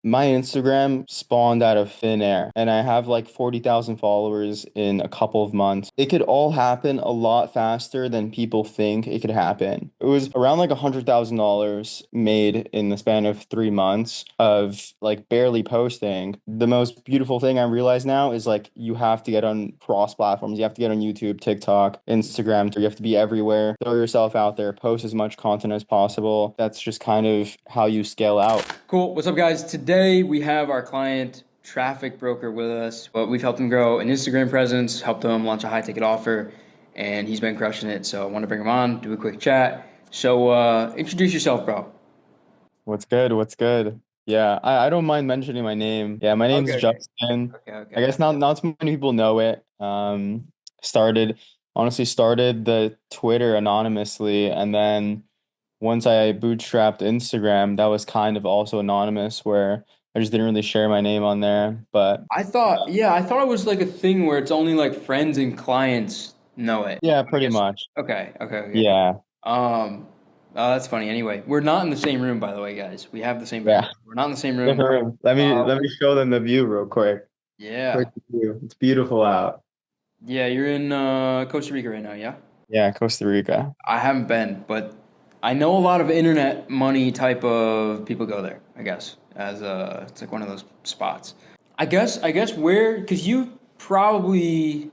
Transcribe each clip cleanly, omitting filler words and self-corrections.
My Instagram spawned out of thin air, and I have like 40,000 followers in a couple of months. It could all happen a lot faster than people think it could happen. It was around like $100,000 made in the span of 3 months of like barely posting. The most beautiful thing I realize now is like you have to get on cross platforms. You have to get on YouTube, TikTok, Instagram. You have to be everywhere. Throw yourself out there, post as much content as possible. That's just kind of how you scale out. Cool. What's up, guys? Today we have our client Traffic Broker with us. But we've helped him grow an Instagram presence, helped him launch a high ticket offer, and he's been crushing it. So I want to bring him on, do a quick chat. So introduce yourself, bro. What's good? What's good? Yeah, I don't mind mentioning my name. Yeah, my name's Okay, okay, Justin. okay, I okay. guess not too many people know it. Started honestly started the Twitter anonymously, and then once I bootstrapped Instagram, that was kind of also anonymous, where I just didn't really share my name on there. But I thought it was like a thing where it's only like friends and clients know it. yeah, I pretty guess. much. Okay, okay, okay. Yeah, Um, that's funny. Anyway, we're not in the same room, by the way, guys. We have the same yeah. background. We're not in the same room. Different room. Let me Uh, let me show them the view real quick. Quick yeah. view. It's beautiful out. Yeah, you're in Costa Rica right now, yeah? Yeah, Costa Rica. I haven't been, but I know a lot of internet money type of people go there, I guess, as it's like one of those spots. I guess where because you probably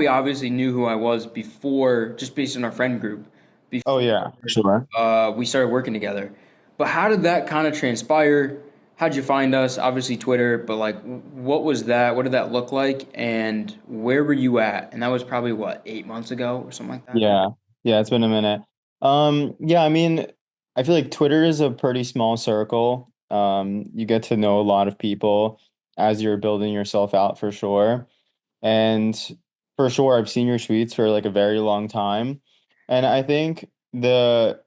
obviously knew who I was before just based on our friend group Oh before yeah, for sure. we started working together. But how did that kind of transpire? How'd you find us? Obviously Twitter, but like what was that? What did that look like? And where were you at? And that was probably what, 8 months ago or something like that? Yeah. Yeah, it's been a minute. Yeah, I mean, I feel like Twitter is a pretty small circle. You get to know a lot of people as you're building yourself out for sure. And for sure, I've seen your tweets for like a very long time. And I think the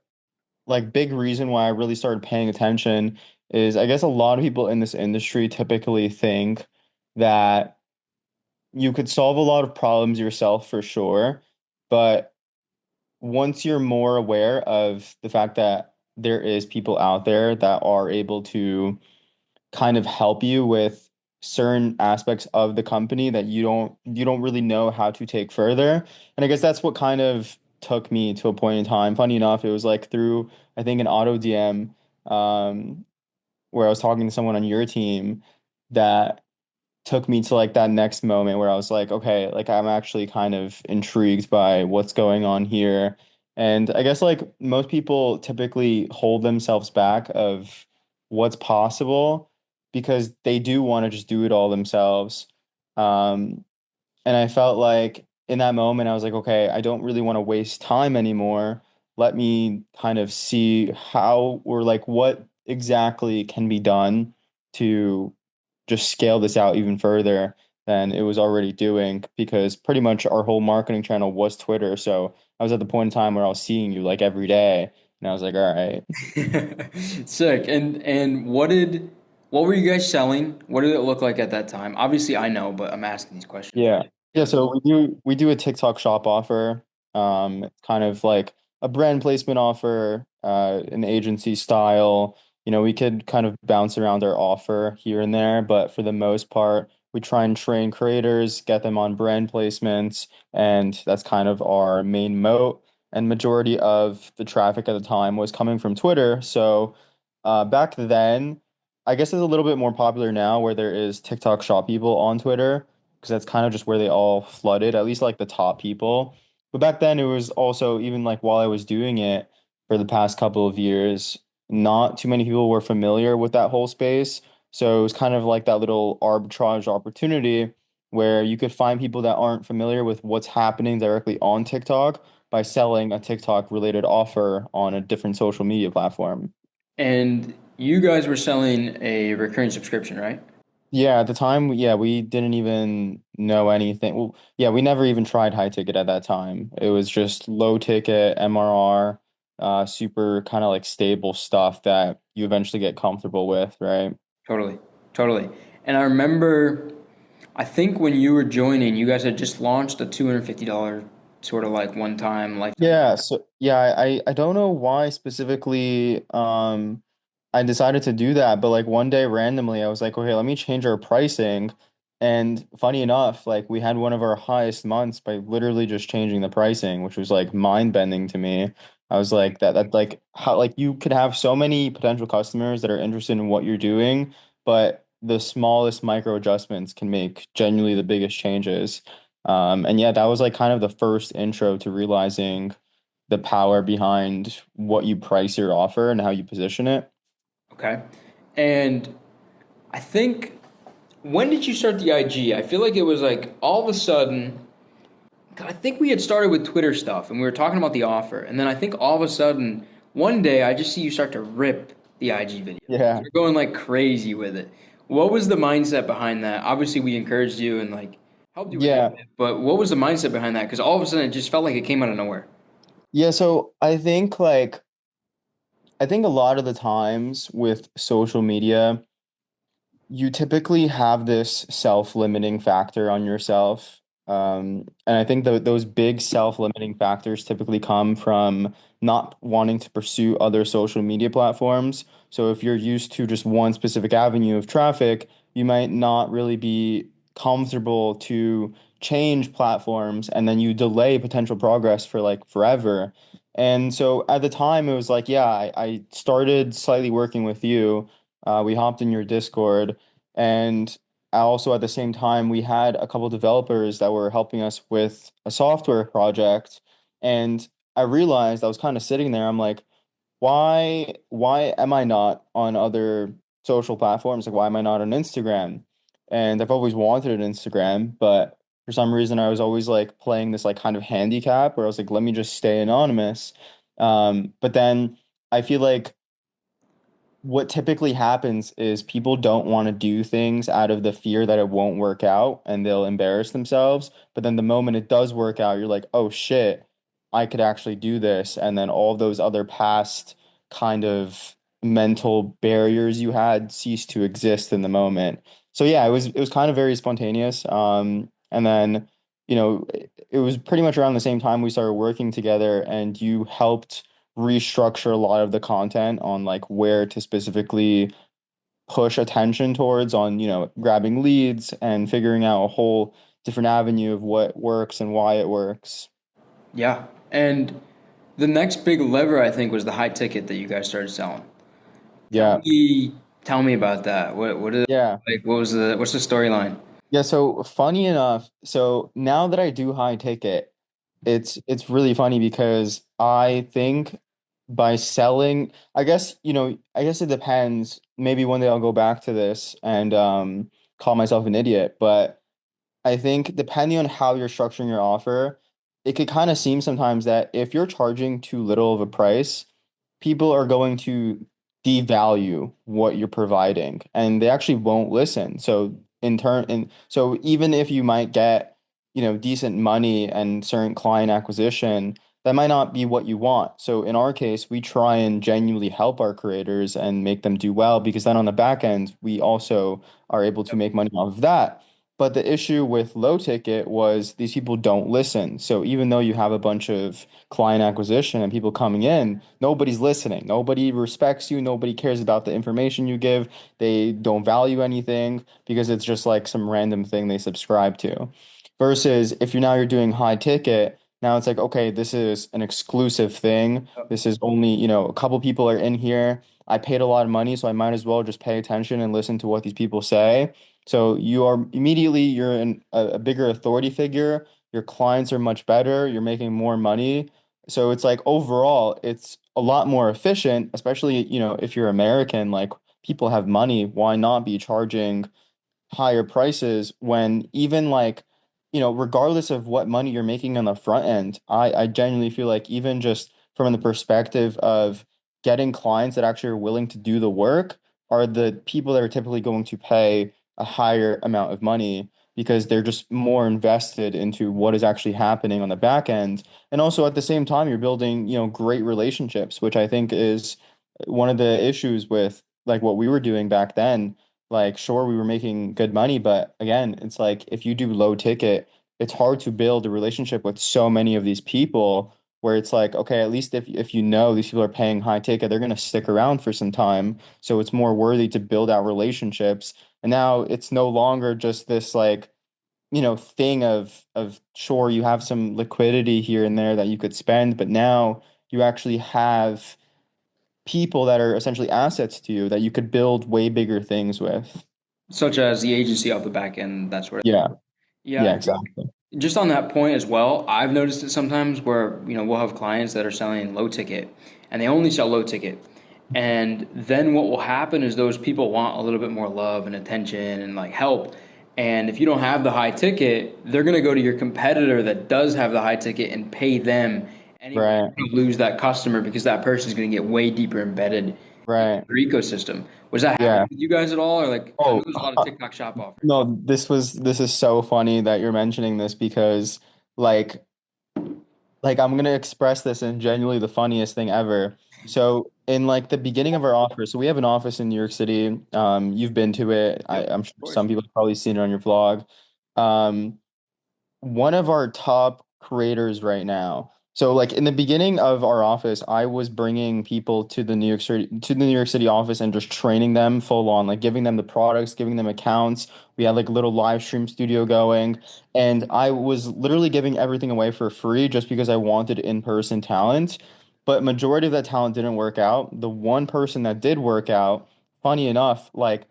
like big reason why I really started paying attention is I guess a lot of people in this industry typically think that you could solve a lot of problems yourself for sure, but once you're more aware of the fact that there is people out there that are able to kind of help you with certain aspects of the company that you don't really know how to take further. And I guess that's what kind of took me to a point in time. Funny enough, it was like through I think an auto DM where I was talking to someone on your team that took me to like that next moment where I was like, okay, like I'm actually kind of intrigued by what's going on here. And I guess like most people typically hold themselves back of what's possible because they do want to just do it all themselves. Um, and I felt like in that moment, I was like, okay, I don't really want to waste time anymore. Let me kind of see how or like what exactly can be done to just scale this out even further than it was already doing because pretty much our whole marketing channel was Twitter. So I was at the point in time where I was seeing you like every day and I was like, all right. Sick. And what were you guys selling? What did it look like at that time? Obviously I know, but I'm asking these questions. Yeah. Yeah, Yeah. so we do a TikTok shop offer. It's kind of like a brand placement offer, an agency style. You know, we could kind of bounce around our offer here and there, but for the most part, we try and train creators, get them on brand placements, and that's kind of our main moat. And majority of the traffic at the time was coming from Twitter. So back then, I guess it's a little bit more popular now where there is TikTok shop people on Twitter because that's kind of just where they all flooded, at least like the top people. But back then, it was also even like while I was doing it for the past couple of years, not too many people were familiar with that whole space. So it was kind of like that little arbitrage opportunity where you could find people that aren't familiar with what's happening directly on TikTok by selling a TikTok related offer on a different social media platform. And you guys were selling a recurring subscription, right? Yeah, at the time, yeah, we didn't even know anything. Well, yeah, we never even tried high ticket at that time. It was just low ticket MRR, super kind of like stable stuff that you eventually get comfortable with, right? Totally. Totally. And I remember I think when you were joining, you guys had just launched a $250 sort of like one time lifetime. Yeah, so yeah, I don't know why specifically. I decided to do that, but like one day randomly, I was like, okay, let me change our pricing. And funny enough, like we had one of our highest months by literally just changing the pricing, which was like mind-bending to me. I was like that like how like you could have so many potential customers that are interested in what you're doing, but the smallest micro adjustments can make genuinely the biggest changes. And yeah, that was like kind of the first intro to realizing the power behind what you price your offer and how you position it. Okay. And I think, when did you start the IG? I feel like it was like all of a sudden, I think we had started with Twitter stuff and we were talking about the offer. And then I think all of a sudden, one day I just see you start to rip the IG videos. Yeah. You're going like crazy with it. What was the mindset behind that? Obviously, we encouraged you and like helped you with that Yeah. bit, but what was the mindset behind that? Because all of a sudden it just felt like it came out of nowhere. Yeah, so I think a lot of the times with social media, you typically have this self-limiting factor on yourself. And I think those big self-limiting factors typically come from not wanting to pursue other social media platforms. So if you're used to just one specific avenue of traffic, you might not really be comfortable to change platforms, and then you delay potential progress for like forever. And so at the time, it was like, yeah, I started slightly working with you. We hopped in your Discord. And also at the same time, we had a couple developers that were helping us with a software project. And I realized I was kind of sitting there. I'm like, why am I not on other social platforms? Like, why am I not on Instagram? And I've always wanted an Instagram, but for some reason I was always like playing this like kind of handicap where I was like, let me just stay anonymous. But then I feel like what typically happens is people don't want to do things out of the fear that it won't work out and they'll embarrass themselves. But then the moment it does work out, you're like, oh shit, I could actually do this. And then all of those other past kind of mental barriers you had cease to exist in the moment. So yeah, it was kind of very spontaneous. And then, it was pretty much around the same time we started working together and you helped restructure a lot of the content on like where to specifically push attention towards on, grabbing leads and figuring out a whole different avenue of what works and why it works. Yeah. And the next big lever I think was the high ticket that you guys started selling. Tell Yeah. me tell me about that. What is Yeah. like what's the storyline? Yeah, so funny enough, so now that I do high ticket, it's really funny because I think by selling, I guess it depends. Maybe one day I'll go back to this and call myself an idiot, but I think depending on how you're structuring your offer, it could kind of seem sometimes that if you're charging too little of a price, people are going to devalue what you're providing and they actually won't listen. So so even if you might get, decent money and certain client acquisition, that might not be what you want. So in our case, we try and genuinely help our creators and make them do well because then on the back end, we also are able to make money off of that. But the issue with low ticket was these people don't listen. So even though you have a bunch of client acquisition and people coming in, nobody's listening. Nobody respects you. Nobody cares about the information you give. They don't value anything because it's just like some random thing they subscribe to. Versus if you're doing high ticket, now it's like, okay, this is an exclusive thing. This is only, a couple people are in here. I paid a lot of money, so I might as well just pay attention and listen to what these people say. So you're a bigger authority figure. Your clients are much better. You're making more money. So it's like overall, it's a lot more efficient, especially, if you're American, like people have money. Why not be charging higher prices when even like, regardless of what money you're making on the front end, I genuinely feel like even just from the perspective of getting clients that actually are willing to do the work are the people that are typically going to pay a higher amount of money because they're just more invested into what is actually happening on the back end. And also at the same time, you're building, great relationships, which I think is one of the issues with like what we were doing back then. Like, sure, we were making good money, but again, it's like if you do low ticket, it's hard to build a relationship with so many of these people where it's like, okay, at least if you know these people are paying high ticket, they're gonna stick around for some time. So it's more worthy to build out relationships. And now it's no longer just this like, thing of sure you have some liquidity here and there that you could spend, but now you actually have people that are essentially assets to you that you could build way bigger things with. Such as the agency off the back end, that sort of thing. Yeah, Yeah, yeah, I think exactly. just on that point as well, I've noticed it sometimes where, we'll have clients that are selling low ticket and they only sell low ticket. And then what will happen is those people want a little bit more love and attention and like help. And if you don't have the high ticket, they're going to go to your competitor that does have the high ticket and pay them anyway. Right, You're gonna lose that customer because that person's going to get way deeper embedded in right. your ecosystem. Was that Yeah. happening with you guys at all? Or like, 'cause I know Oh, there's a lot of TikTok shop offers. no, this is so funny that you're mentioning this because like I'm gonna express this in genuinely the funniest thing ever. So in like the beginning of our office, so we have an office in New York City. You've been to it. Yep, I'm sure of course. some people have probably seen it on your vlog. Um, one of our top creators right now. So like in the beginning of our office, I was bringing people to the New York City office and just training them full on, like giving them the products, giving them accounts. We had like a little live stream studio going, and I was literally giving everything away for free just because I wanted in-person talent. But majority of that talent didn't work out. The one person that did work out, funny enough, like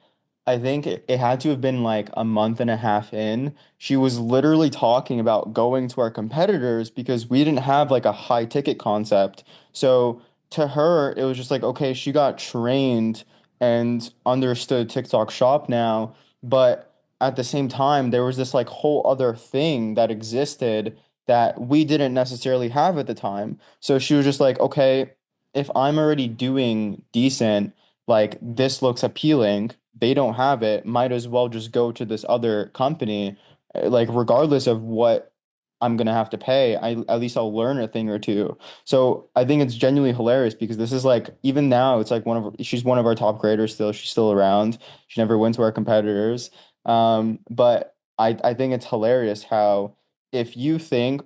I think it had to have been like a month and a half in. She was literally talking about going to our competitors because we didn't have like a high ticket concept. So to her, it was just like, okay, she got trained and understood TikTok Shop now. But at the same time, there was this like whole other thing that existed that we didn't necessarily have at the time. So she was just like, okay, if I'm already doing decent, like this looks appealing, they don't have it, might as well just go to this other company, like regardless of what I'm gonna have to pay, at least I'll learn a thing or two. So I think it's genuinely hilarious because this is like even now it's like she's one of our top graders still. She's still around. She never went to our competitors. But I think it's hilarious how if you think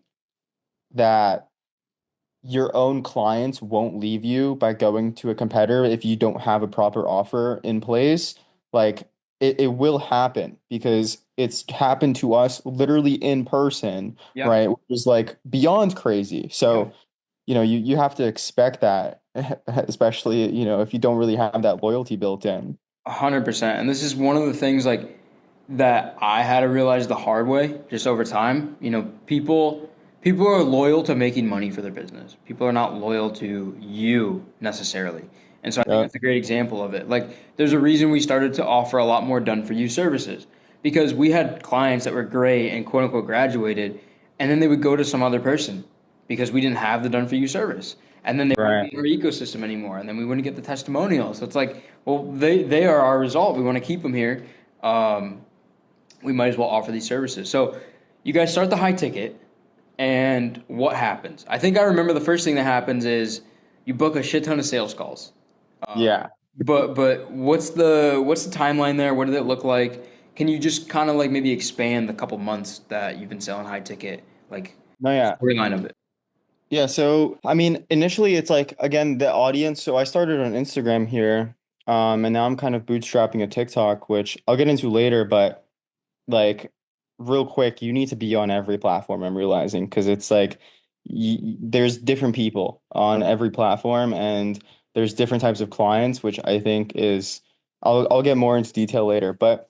that your own clients won't leave you by going to a competitor if you don't have a proper offer in place. Like it will happen because it's happened to us literally in person, Yeah. right? Which is like beyond crazy. Yeah. So, you have to expect that, especially, if you don't really have that loyalty built in. 100%. And this is one of the things like that I had to realize the hard way just over time. People are loyal to making money for their business. People are not loyal to you necessarily. And so I think Yeah. that's a great example of it. Like there's a reason we started to offer a lot more done for you services because we had clients that were great and quote unquote graduated and then they would go to some other person because we didn't have the done for you service. And then they wouldn't Right. be in our ecosystem anymore. And then we wouldn't get the testimonials. So it's like, well, they are our result. We want to keep them here. Um, we might as well offer these services. So you guys start the high ticket, and what happens? I think I remember the first thing that happens is you book a shit ton of sales calls. Yeah. But what's the timeline there? What did it look like? Can you just kind of like maybe expand the couple months that you've been selling high ticket, like No, yeah. storyline of it? Yeah, so I mean, initially it's like again the audience. So I started on Instagram here, and now I'm kind of bootstrapping a TikTok, which I'll get into later. But like, real quick, you need to be on every platform. I'm realizing because it's like there's different people on every platform, and there's different types of clients, which I think is I'll get more into detail later. But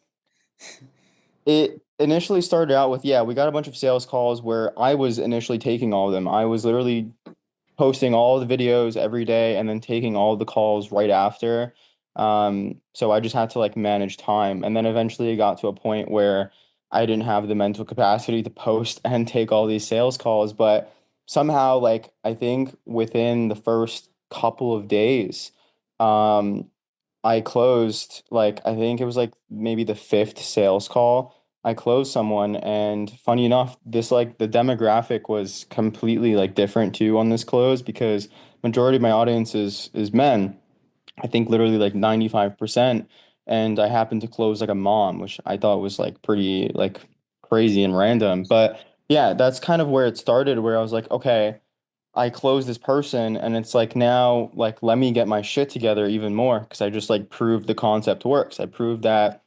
it initially started out with, yeah, we got a bunch of sales calls where I was initially taking all of them. I was literally posting all the videos every day and then taking all the calls right after. So I just had to like manage time. And then eventually it got to a point where I didn't have the mental capacity to post and take all these sales calls. But somehow, like, I think within the first couple of days, um, I closed like I think it was like maybe the fifth sales call. I closed someone, and funny enough, this like the demographic was completely like different too on this close because majority of my audience is men. I think literally like 95%. And I happened to close like a mom, which I thought was like pretty like crazy and random. But yeah, that's kind of where it started, where I was like, okay. I close this person and it's like now like let me get my shit together even more because I just like proved the concept works. I proved that,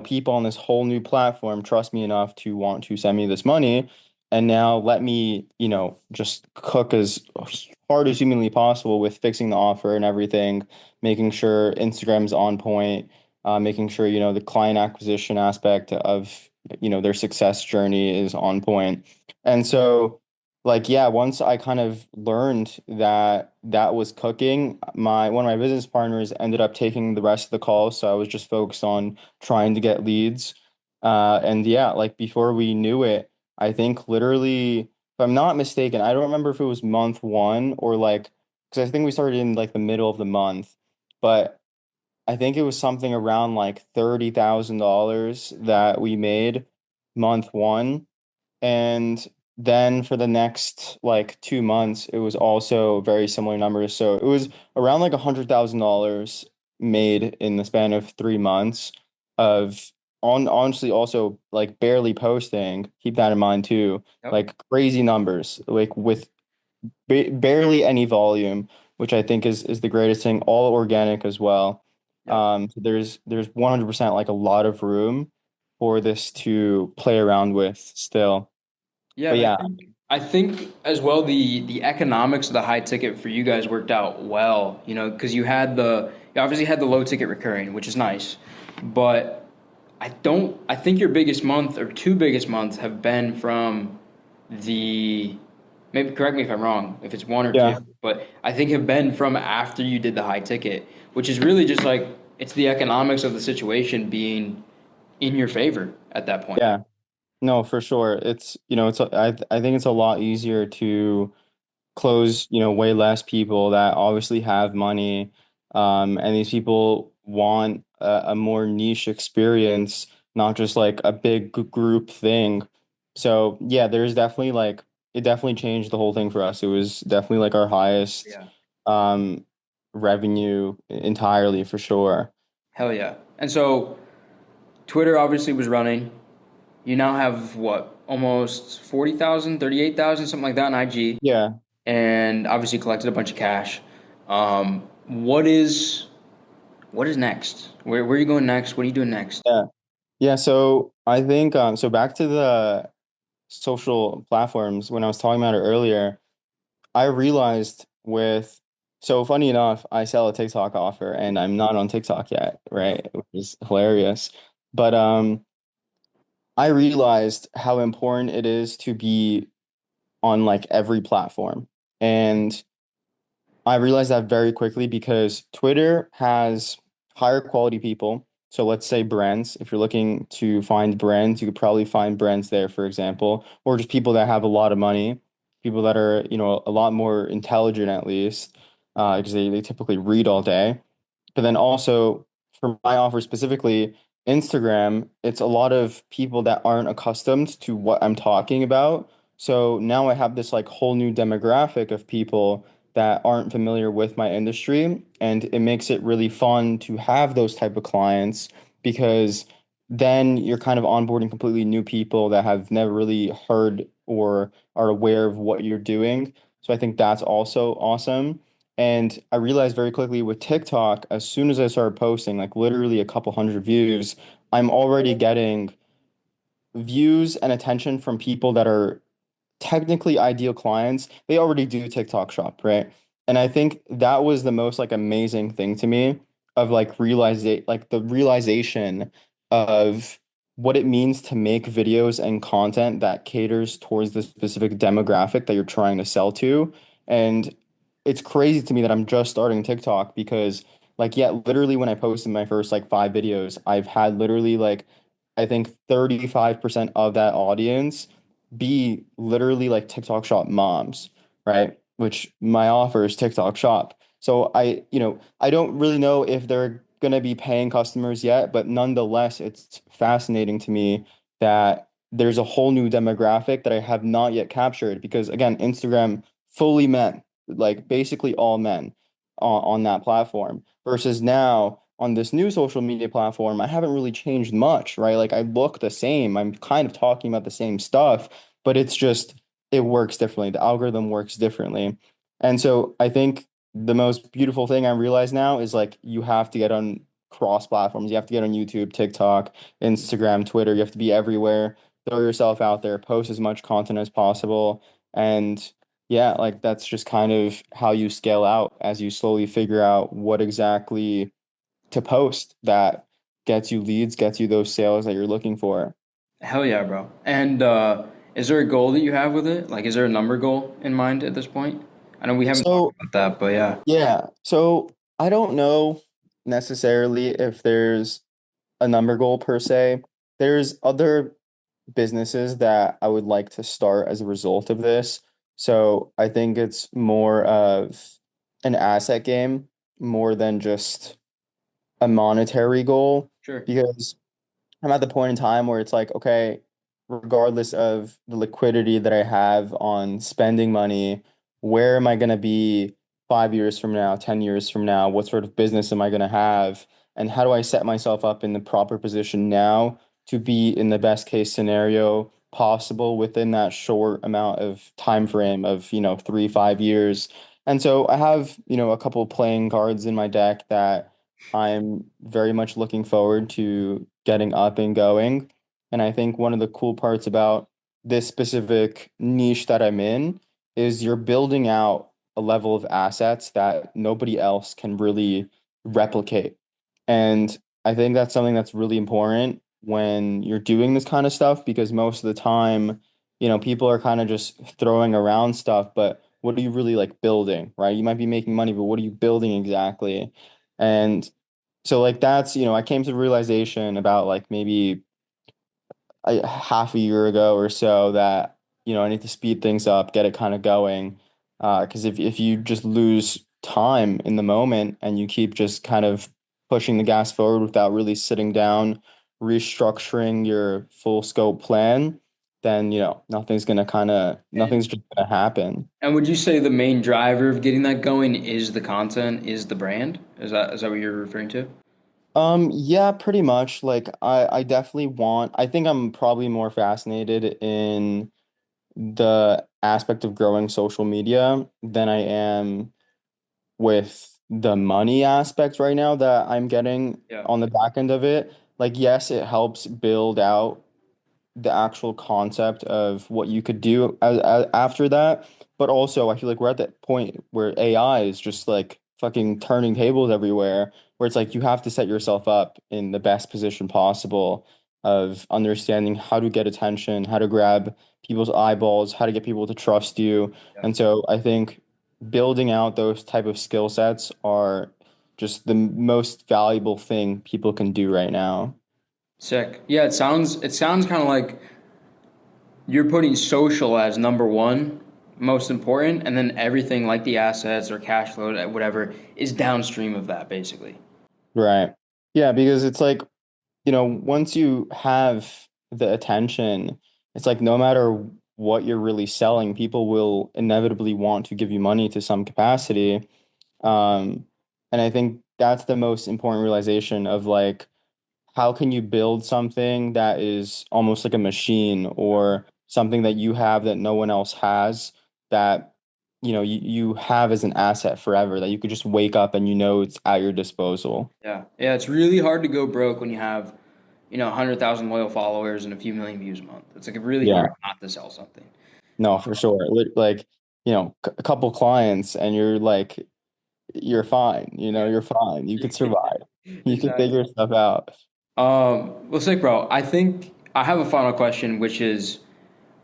people on this whole new platform trust me enough to want to send me this money. And now let me, just cook as hard as humanly possible with fixing the offer and everything, making sure Instagram's on point, making sure, the client acquisition aspect of, their success journey is on point. And so like yeah, once I kind of learned that that was cooking, my one of my business partners ended up taking the rest of the calls, so I was just focused on trying to get leads. And yeah, like before we knew it, I think literally, if I'm not mistaken, I don't remember if it was month one or like because I think we started in like the middle of the month, but I think it was something around like $30,000 that we made month one. And then for the next like 2 months, it was also very similar numbers. So it was around like $100,000 made in the span of 3 months of on honestly also like barely posting. Keep that in mind too. Yep. Like crazy numbers, like with ba barely any volume, which I think is the greatest thing, all organic as well. Yep. So there's 100% like a lot of room for this to play around with still. Yeah, But and yeah, I think as well the economics of the high ticket for you guys worked out well, because you obviously had the low ticket recurring, which is nice, but I think your biggest month or two biggest months have been from the maybe correct me if I'm wrong, if it's one or two, yeah, but I think have been from after you did the high ticket, which is really just like it's the economics of the situation being in your favor at that point. yeah. No, for sure. I think it's a lot easier to close, way less people that obviously have money. And these people want a more niche experience, not just like a big group thing. So yeah, there's definitely like it definitely changed the whole thing for us. It was definitely like our highest Yeah. um revenue entirely for sure. Hell yeah. And so Twitter obviously was running. You now have what, almost 40,000, 38,000, something like that on IG, Yeah. and obviously collected a bunch of cash. What is next? Where are you going next? What are you doing next? Yeah. Yeah, so I think so back to the social platforms when I was talking about it earlier, I realized so funny enough, I sell a TikTok offer and I'm not on TikTok yet, right? Which is hilarious. But I realized how important it is to be on like every platform. And I realized that very quickly because Twitter has higher quality people. So let's say brands. If you're looking to find brands, you could probably find brands there, for example, or just people that have a lot of money, people that are, a lot more intelligent at least, because they typically read all day. But then also for my offer specifically, Instagram, it's a lot of people that aren't accustomed to what I'm talking about. So now I have this like whole new demographic of people that aren't familiar with my industry, and it makes it really fun to have those type of clients because then you're kind of onboarding completely new people that have never really heard or are aware of what you're doing. So I think that's also awesome. And I realized very quickly with TikTok, as soon as I started posting, like literally a couple hundred views, I'm already getting views and attention from people that are technically ideal clients. They already do TikTok shop, right? And I think that was the most like amazing thing to me of like the realization of what it means to make videos and content that caters towards the specific demographic that you're trying to sell to. And it's crazy to me that I'm just starting TikTok because like yeah, literally when I posted my first like 5 videos, I've had literally like I think 35% of that audience be literally like TikTok shop moms, right? Which my offer is TikTok shop. So I don't really know if they're gonna be paying customers yet, but nonetheless, it's fascinating to me that there's a whole new demographic that I have not yet captured because again, Instagram fully men, like basically all men on that platform versus now on this new social media platform, I haven't really changed much, right? Like I look the same. I'm kind of talking about the same stuff, but it's just it works differently. The algorithm works differently. And so I think the most beautiful thing I realize now is like you have to get on cross platforms. You have to get on YouTube, TikTok, Instagram, Twitter. You have to be everywhere. Throw yourself out there, post as much content as possible. And yeah, like that's just kind of how you scale out as you slowly figure out what exactly to post that gets you leads, gets you those sales that you're looking for. Hell yeah, bro. And is there a goal that you have with it? Like, is there a number goal in mind at this point? I know we haven't talked So about that, but yeah. yeah, so I don't know necessarily if there's a number goal per se. There's other businesses that I would like to start as a result of this. So I think it's more of an asset game more than just a monetary goal Sure. because I'm at the point in time where it's like, okay, regardless of the liquidity that I have on spending money, where am I going to be 5 years from now, 10 years from now? What sort of business am I going to have? And how do I set myself up in the proper position now to be in the best case scenario possible within that short amount of time frame of, 3, 5 years? And so I have, a couple playing cards in my deck that I'm very much looking forward to getting up and going. And I think one of the cool parts about this specific niche that I'm in is you're building out a level of assets that nobody else can really replicate. And I think that's something that's really important when you're doing this kind of stuff because most of the time, people are kind of just throwing around stuff, but what are you really like building, right? You might be making money, but what are you building exactly? And so like that's, I came to the realization about like maybe half a year ago or so that, I need to speed things up, get it kind of going. Because if you just lose time in the moment and you keep just kind of pushing the gas forward without really sitting down, restructuring your full scope plan, then, nothing's just gonna happen. And would you say the main driver of getting that going is the content, is the brand? Is that what you're referring to? Yeah, pretty much. Like I definitely I think I'm probably more fascinated in the aspect of growing social media than I am with the money aspect right now that I'm getting Yeah. on the back end of it. Like, yes, it helps build out the actual concept of what you could do after that. But also, I feel like we're at that point where AI is just like fucking turning tables everywhere, where it's like you have to set yourself up in the best position possible of understanding how to get attention, how to grab people's eyeballs, how to get people to trust you. Yeah. And so I think building out those type of skill sets are just the most valuable thing people can do right now. Sick. Yeah, it sounds kind of like you're putting social as number one, most important, and then everything like the assets or cash flow, whatever, is downstream of that, basically. Right. Yeah, because it's like, once you have the attention, it's like no matter what you're really selling, people will inevitably want to give you money to some capacity. Um, and I think that's the most important realization of like, how can you build something that is almost like a machine or something that you have that no one else has that, you have as an asset forever that you could just wake up and it's at your disposal. Yeah. Yeah, it's really hard to go broke when you have, 100,000 loyal followers and a few million views a month. It's like really hard Yeah. not to sell something. No, for sure. Like, a couple clients and you're fine, Yeah. you're fine. You could survive. You can Exactly. figure stuff out. Well, sick, bro. I think I have a final question, which is,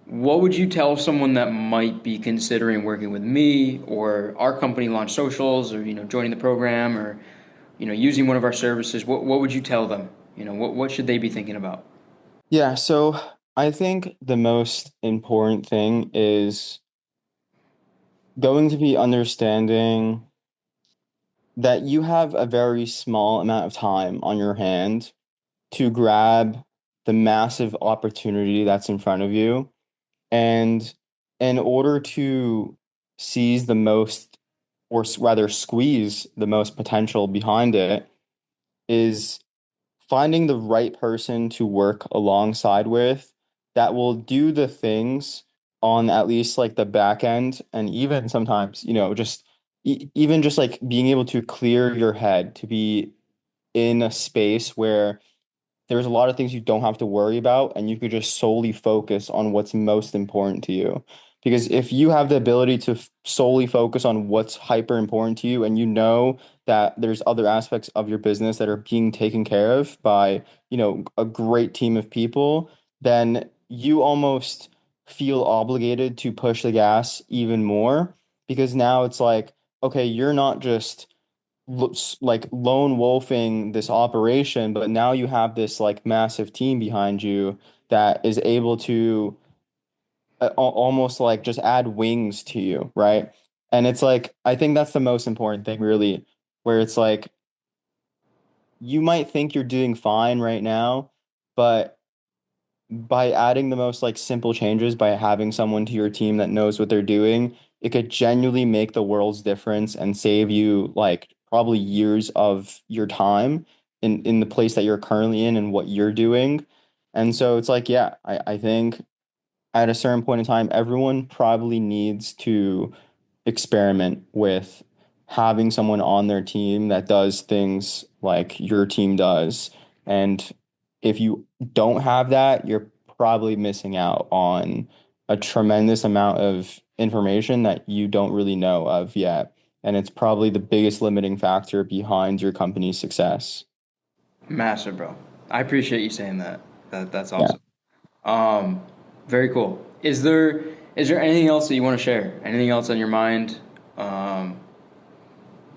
what would you tell someone that might be considering working with me or our company, Launch Socials, or joining the program, or using one of our services? What would you tell them? What should they be thinking about? Yeah, so I think the most important thing is going to be understanding that you have a very small amount of time on your hand to grab the massive opportunity that's in front of you. And in order to seize the most, or rather squeeze the most potential behind it, is finding the right person to work alongside with that will do the things on at least like the back end, and even sometimes, just even just like being able to clear your head to be in a space where there's a lot of things you don't have to worry about, and you could just solely focus on what's most important to you. Because if you have the ability to solely focus on what's hyper important to you, and you know that there's other aspects of your business that are being taken care of by, a great team of people, then you almost feel obligated to push the gas even more, because now it's like, okay, you're not just like lone wolfing this operation, but now you have this like massive team behind you that is able to almost like just add wings to you, right? And it's like, I think that's the most important thing, really, where it's like you might think you're doing fine right now, but by adding the most like simple changes, by having someone to your team that knows what they're doing, it could genuinely make the world's difference and save you like probably years of your time in the place that you're currently in and what you're doing. And so it's like, yeah, I think at a certain point in time, everyone probably needs to experiment with having someone on their team that does things like your team does. And if you don't have that, you're probably missing out on a tremendous amount of information that you don't really know of yet. And it's probably the biggest limiting factor behind your company's success. Massive, bro. I appreciate you saying that. That's Yeah. awesome. Um, Very cool. Is there anything else that you want to share? Anything else on your mind? Um,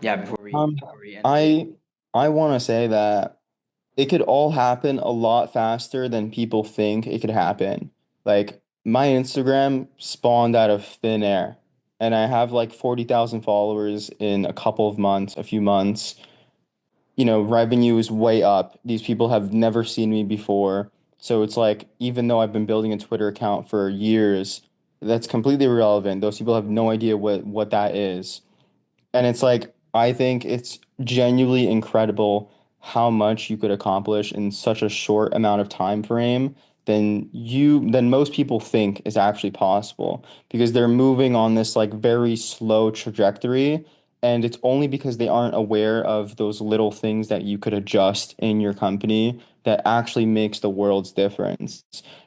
yeah, before we Um, before we end it. I I want to say that it could all happen a lot faster than people think it could happen. Like my Instagram spawned out of thin air, and I have like 40,000 followers in a couple of months, a few months. Revenue is way up. These people have never seen me before. So it's like, even though I've been building a Twitter account for years, that's completely irrelevant. Those people have no idea what that is. And it's like, I think it's genuinely incredible how much you could accomplish in such a short amount of time frame than most people think is actually possible, because they're moving on this like very slow trajectory, and it's only because they aren't aware of those little things that you could adjust in your company that actually makes the world's difference.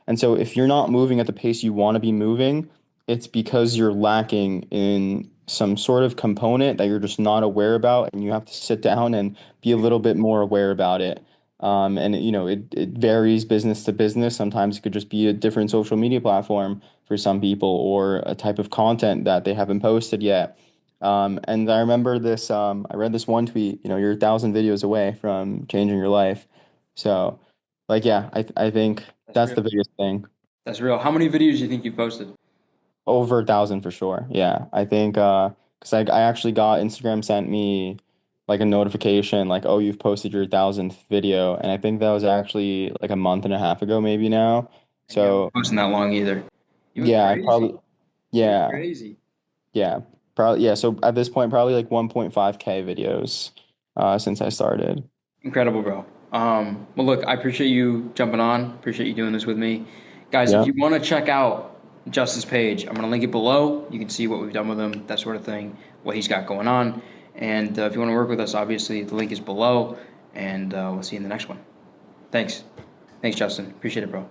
And so if you're not moving at the pace you want to be moving, it's because you're lacking in some sort of component that you're just not aware about, and you have to sit down and be a little bit more aware about it. And it varies business to business. Sometimes it could just be a different social media platform for some people, or a type of content that they haven't posted yet. And I remember this, I read this one tweet, you're 1,000 videos away from changing your life. So, like, yeah, I think That's that's real. the biggest thing. That's real. How many videos do you think you've posted? Over 1,000 for sure. Yeah. I think because I actually got Instagram sent me like a notification like, oh, you've posted your 1,000th video. And I think that was actually like a month and a half ago, maybe now. And you haven't been So posting that long either. You've been yeah, I crazy. probably, You've been yeah, crazy. yeah, probably, yeah. So at this point, probably like 1.5K videos since I started. Incredible, bro. Well, look, I appreciate you jumping on. Appreciate you doing this with me. Guys, if Yeah. you want to check out Justin's page, I'm going to link it below. You can see what we've done with him, that sort of thing, what he's got going on. And if you want to work with us, obviously, the link is below. And we'll see you in the next one. Thanks. Thanks, Justin. Appreciate it, bro.